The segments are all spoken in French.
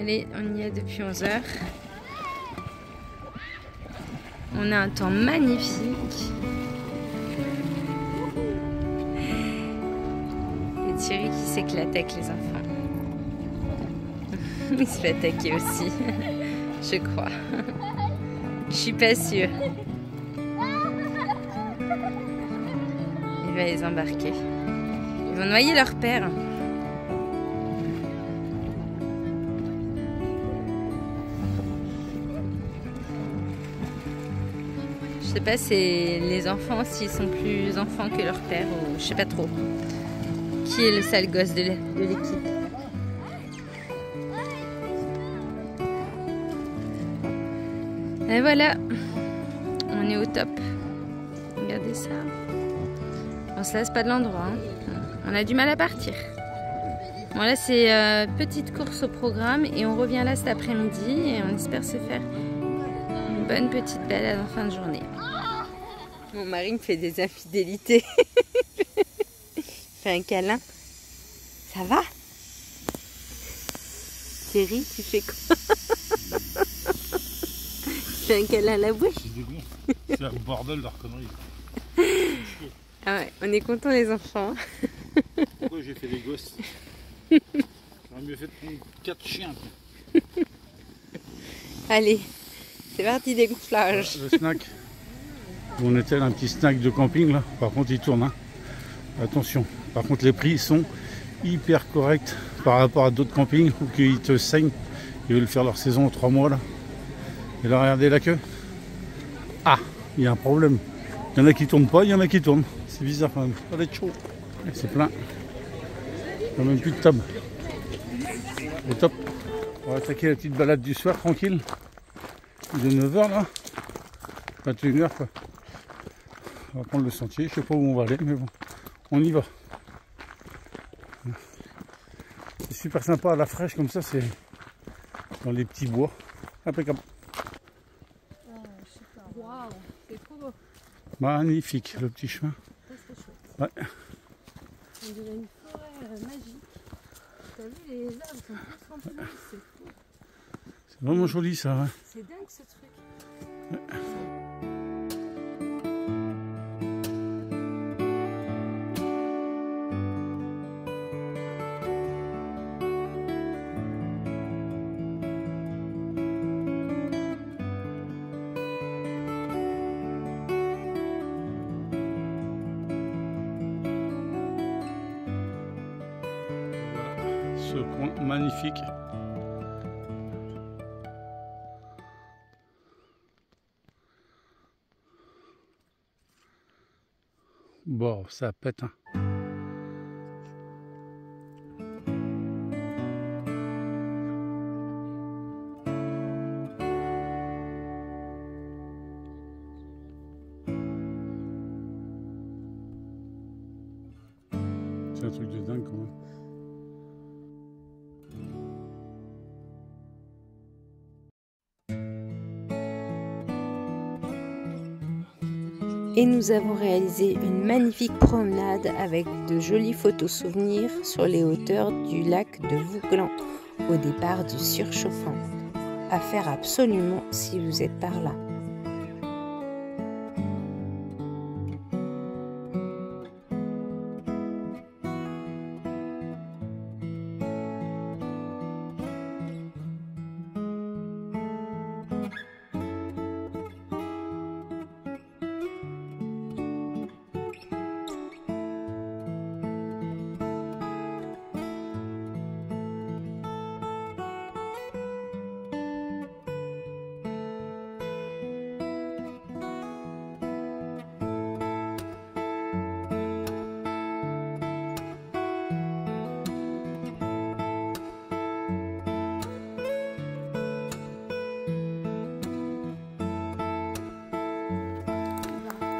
Allez, on y est depuis 11 h. On a un temps magnifique. Et Thierry qui s'éclate avec les enfants. Il se fait attaquer aussi, je crois. Je suis pas sûre. Il va les embarquer. Ils vont noyer leur père. Je sais pas si les enfants, s'ils sont plus enfants que leur père, ou je sais pas trop. Qui est le sale gosse de l'équipe? Et voilà, on est au top. Regardez ça. On se lasse pas de l'endroit. Hein. On a du mal à partir. Bon là c'est petite course au programme et on revient là cet après-midi et on espère se faire une bonne petite balade en fin de journée. Mon mari me fait des infidélités. Il fait un câlin. Ça va? Thierry, tu fais quoi? Tu fais un câlin à la bouche? C'est un bordel de conneries. Ah ouais, on est contents les enfants. Pourquoi j'ai fait des gosses? J'aurais mieux fait de prendre 4 chiens. Allez, c'est parti dégonflage. Le snack. On était là, un petit snack de camping là. Par contre il tourne. Hein. Attention. Par contre les prix sont hyper corrects par rapport à d'autres campings où ils te saignent. Ils veulent faire leur saison en 3 mois là. Et là regardez la queue. Ah, il y a un problème. Il y en a qui tournent pas, il y en a qui tournent. C'est bizarre quand même. Ça va être chaud. C'est plein. Il n'y a même plus de table. Au top. On va attaquer la petite balade du soir tranquille. De 9 h là. 21 h quoi. On va prendre le sentier. Je sais pas où on va aller, mais bon. On y va. C'est super sympa à la fraîche comme ça. C'est dans les petits bois. Impeccable. Waouh, c'est trop beau. Magnifique le petit chemin. Ça c'est chouette. Ouais. On dirait une forêt magique. T'as vu, les arbres sont tous remplis, c'est fou. C'est vraiment joli ça. Ouais. C'est dingue ce truc. Ouais. Ce coin magnifique. Bon, ça pète. Hein. C'est un truc de dingue quand même. Et nous avons réalisé une magnifique promenade avec de jolies photos souvenirs sur les hauteurs du lac de Vouglan, au départ du Surchauffant. À faire absolument si vous êtes par là.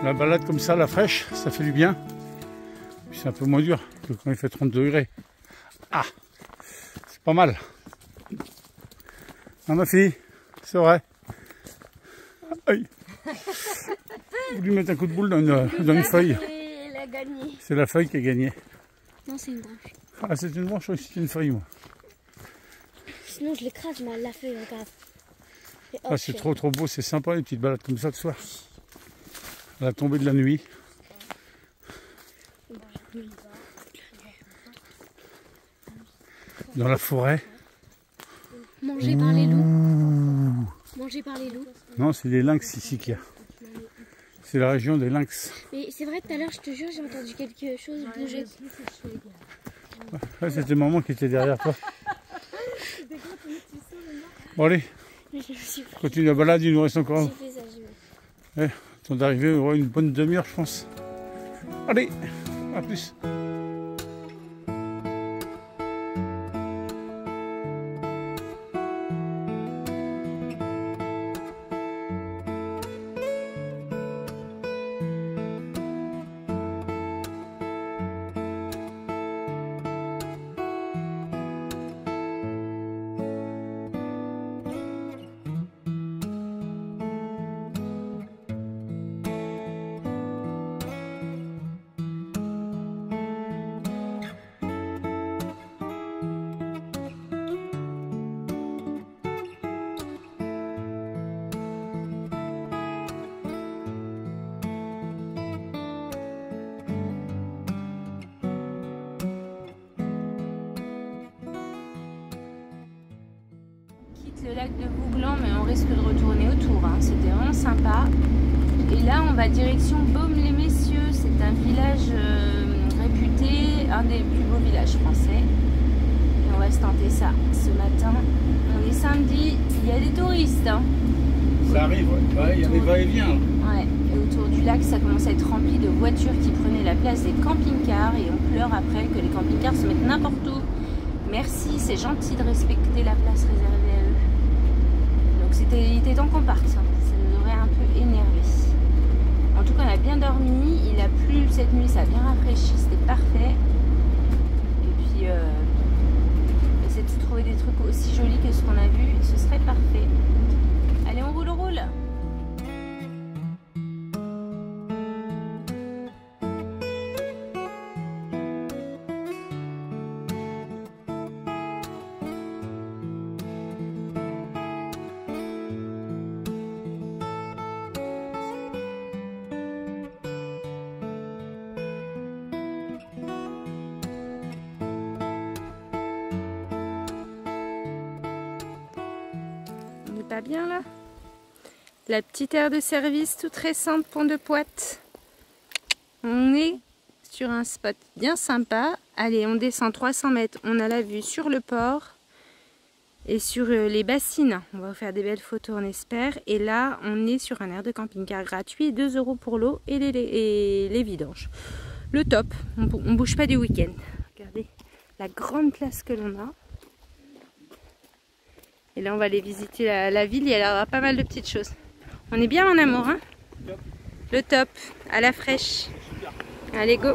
La balade comme ça, la fraîche, ça fait du bien. Puis c'est un peu moins dur que quand il fait 30 degrés. Ah, c'est pas mal. Ah ma fille, c'est vrai. Aïe. Vous lui mettez un coup de boule dans une feuille. Elle a gagné. C'est la feuille qui a gagné. Non, c'est une branche. Ah, c'est une branche ou c'est une feuille, moi? sinon je l'écrase, mais elle l'a fait, regarde. Ah, c'est trop beau, c'est sympa les petites balades comme ça le soir. À la tombée de la nuit. Dans la forêt. Mangé par les loups. Mangé par les loups. Non, c'est les lynx ici qu'il y a. C'est la région des lynx. Mais c'est vrai, tout à l'heure, je te jure, j'ai entendu quelque chose bouger. Ouais, c'était maman qui était derrière toi. Bon allez, continue la balade, il nous reste encore. Temps d'arriver, on aura une bonne demi-heure je pense. Allez, à plus. Le lac de Bouglan, mais on risque de retourner autour, hein. C'était vraiment sympa. Et là on va direction Baume-les-Messieurs, c'est un village réputé, un des plus beaux villages français. Et on va se tenter ça ce matin. On est samedi, il y a des touristes, hein. Ça arrive, ouais, il y a des va-et-vient. Ouais, et autour du lac ça commence à être rempli de voitures qui prenaient la place des camping-cars et on pleure après que les camping-cars se mettent n'importe où. Merci, c'est gentil de respecter la place réservée à eux. Il était temps qu'on parte, ça nous aurait un peu énervé. En tout cas, on a bien dormi, il a plu cette nuit, ça a bien rafraîchi, c'était parfait. Et puis, essayer de trouver des trucs aussi jolis que ce qu'on a vu, ce serait parfait. Allez, on roule. Pas bien là, la petite aire de service toute récente, Pont de Poite. On est sur un spot bien sympa. Allez, on descend 300 mètres, on a la vue sur le port et sur les bassines. On va vous faire des belles photos, on espère. Et là on est sur un aire de camping-car gratuit, 2 € pour l'eau et les vidanges. Le top, on bouge pas du week-end. Regardez la grande place que l'on a. Et là on va aller visiter la ville, il y aura pas mal de petites choses. On est bien en amour, hein? Le top, à la fraîche. Allez, go!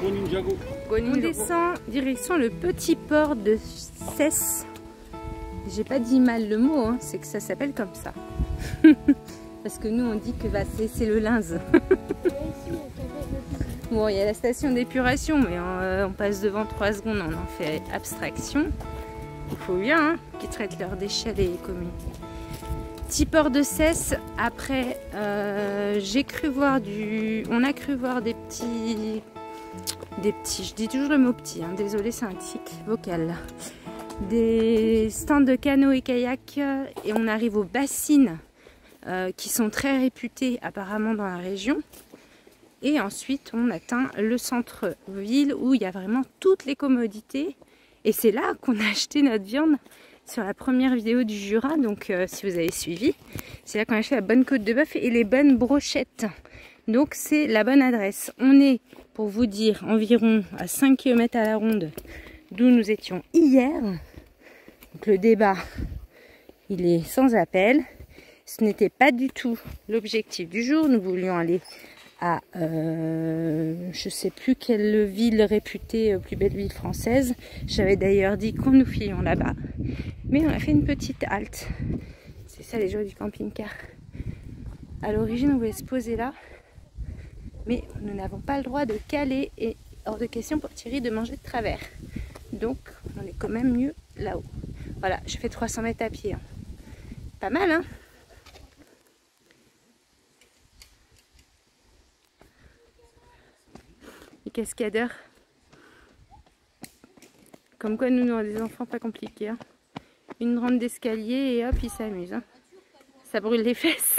Go Ninja, go! On descend direction le petit port de Cesse. J'ai pas dit mal le mot, hein, c'est que ça s'appelle comme ça. Parce que nous on dit que c'est le Linz. Bon, il y a la station d'épuration, mais on passe devant 3 secondes, on en fait abstraction. Il faut bien hein, qu'ils traitent leurs déchets les communes. Petit port de Cesse. Après, on a cru voir des petits. Je dis toujours le mot petit. Hein, désolé, c'est un tic vocal. Des stands de canots et kayaks et on arrive aux bassines qui sont très réputées apparemment dans la région. Et ensuite, on atteint le centre-ville où il y a vraiment toutes les commodités. Et c'est là qu'on a acheté notre viande sur la première vidéo du Jura. Donc si vous avez suivi, c'est là qu'on a acheté la bonne côte de bœuf et les bonnes brochettes. Donc c'est la bonne adresse. On est, pour vous dire, environ à 5 km à la ronde d'où nous étions hier. Donc le débat, il est sans appel. Ce n'était pas du tout l'objectif du jour. Nous voulions aller à je sais plus quelle ville réputée, plus belle ville française. J'avais d'ailleurs dit qu'on nous filions là-bas. Mais on a fait une petite halte. C'est ça les joies du camping-car. À l'origine on voulait se poser là. Mais nous n'avons pas le droit de caler et hors de question pour Thierry de manger de travers. Donc on est quand même mieux là-haut. Voilà, je fais 300 mètres à pied. Hein. Pas mal, hein? Les cascadeurs. Comme quoi, nous avons des enfants pas compliqués. Hein. Une rampe d'escalier et hop, ils s'amusent. Hein. Ça brûle les fesses.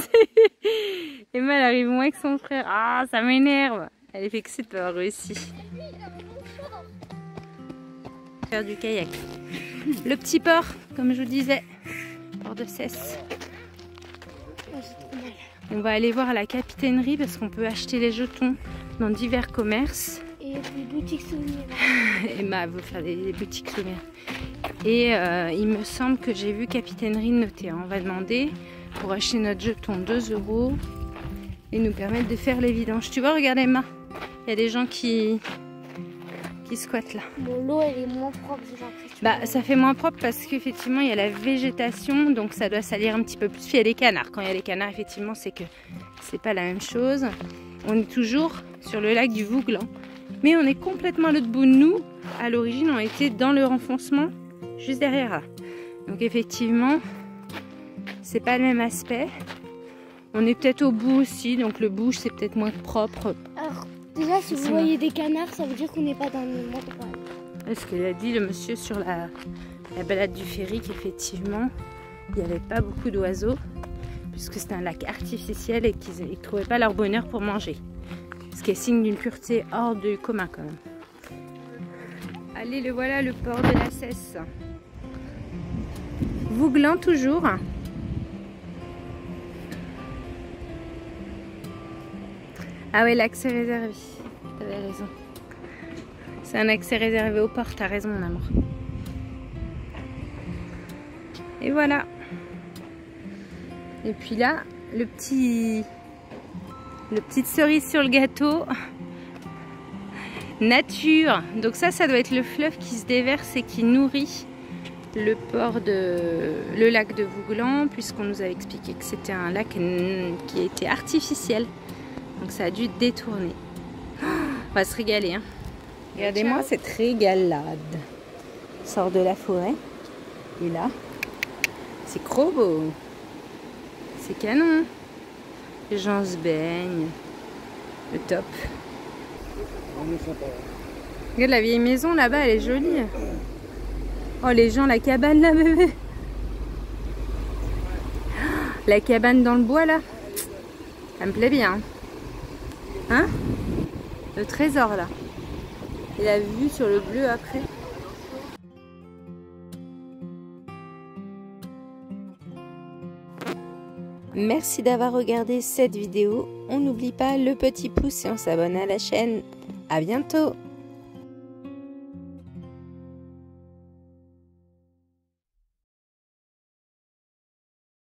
Emma, elle arrive moins que son frère. Ah, ça m'énerve. Elle est vexée de pas avoir réussi. Faire du kayak. Le petit port, comme je vous disais. Port de Cesse. On va aller voir à la capitainerie parce qu'on peut acheter les jetons dans divers commerces. Et des boutiques souvenirs. Emma veut faire des boutiques souvenirs. Et il me semble que j'ai vu capitainerie notée. On va demander pour acheter notre jeton 2 € et nous permettre de faire les vidanges. Tu vois, regarde Emma, il y a des gens qui squattent là. Bon, l'eau elle est moins propre, j'ai l'impression. Bah, ça fait moins propre parce qu'effectivement il y a la végétation, donc ça doit salir un petit peu plus. Il y a les canards. Quand il y a les canards, effectivement, c'est que c'est pas la même chose. On est toujours sur le lac du Vouglan, mais on est complètement à l'autre bout. Nous, à l'origine, on était dans le renfoncement, juste derrière là. Donc effectivement, c'est pas le même aspect. On est peut-être au bout aussi, donc le bouge c'est peut-être moins propre. Alors, déjà, si vous voyez des canards, ça veut dire qu'on n'est pas dans le même endroit. Parce qu'il a dit le monsieur sur la balade du ferry qu'effectivement, il n'y avait pas beaucoup d'oiseaux, puisque c'était un lac artificiel et qu'ils ne trouvaient pas leur bonheur pour manger. Ce qui est signe d'une pureté hors du commun quand même. Allez, le voilà, le port de la Cesse. Vouglan toujours. Ah ouais, l'accès réservé. T'avais raison. C'est un accès réservé au port, t'as raison mon amour. Et voilà. Et puis là, le petite cerise sur le gâteau. Nature. Donc ça doit être le fleuve qui se déverse et qui nourrit le lac de Vouglan, puisqu'on nous avait expliqué que c'était un lac qui était artificiel. Donc ça a dû détourner. On va se régaler. Hein. Regardez-moi cette régalade. On sort de la forêt. Et là, c'est trop beau. C'est canon. Les gens se baignent. Le top. Regarde la vieille maison là-bas, elle est jolie. Oh les gens, la cabane là, bébé. La cabane dans le bois là. Ça me plaît bien. Hein? Le trésor là. Et la vue sur le bleu après. Merci d'avoir regardé cette vidéo. On n'oublie pas le petit pouce et on s'abonne à la chaîne. À bientôt!